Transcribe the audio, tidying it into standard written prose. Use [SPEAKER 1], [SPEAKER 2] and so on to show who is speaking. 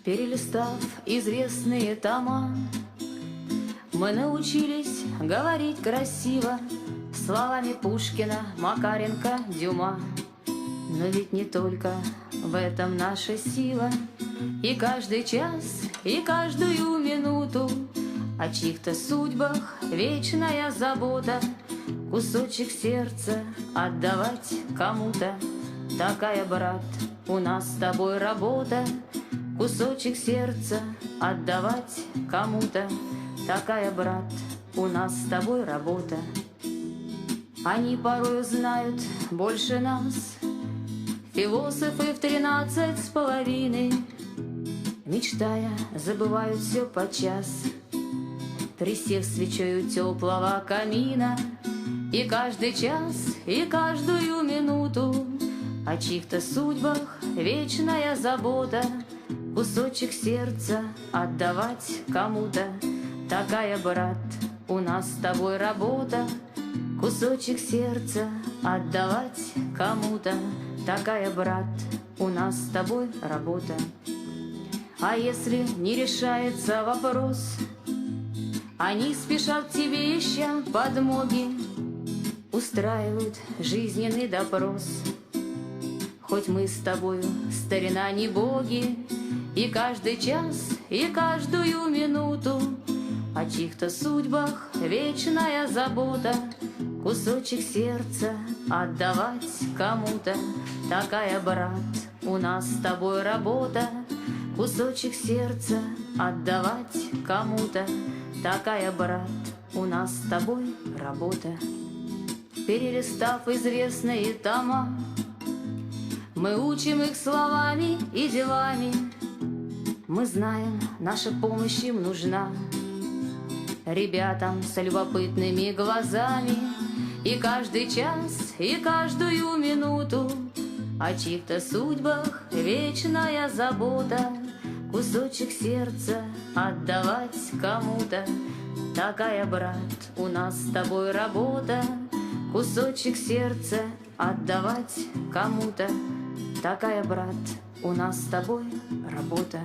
[SPEAKER 1] Перелистав известные тома, мы научились говорить красиво словами Пушкина, Макаренко, Дюма. Но ведь не только в этом наша сила, и каждый час, и каждую минуту о чьих-то судьбах вечная забота, кусочек сердца отдавать кому-то. Такая, брат, у нас с тобой работа, кусочек сердца отдавать кому-то. Такая, брат, у нас с тобой работа. Они порою знают больше нас, философы в 13,5, мечтая, забывают все подчас, присев свечой у теплого камина. И каждый час, и каждую минуту о чьих-то судьбах вечная забота, кусочек сердца отдавать кому-то. Такая, брат, у нас с тобой работа, кусочек сердца отдавать кому-то. Такая, брат, у нас с тобой работа. А если не решается вопрос, они спешат к тебе, ища подмоги, устраивают жизненный допрос. Хоть мы с тобою, старина, не боги, и каждый час, и каждую минуту о чьих-то судьбах вечная забота, кусочек сердца отдавать кому-то. Такая, брат, у нас с тобой работа, кусочек сердца отдавать кому-то. Такая, брат, у нас с тобой работа. Перелистав известные тома, мы учим их словами и делами. Мы знаем, наша помощь им нужна ребятам с любопытными глазами. И каждый час, и каждую минуту о чьих-то судьбах вечная забота, кусочек сердца отдавать кому-то. Такая, брат, у нас с тобой работа, кусочек сердца отдавать кому-то. Такая, брат, у нас с тобой работа.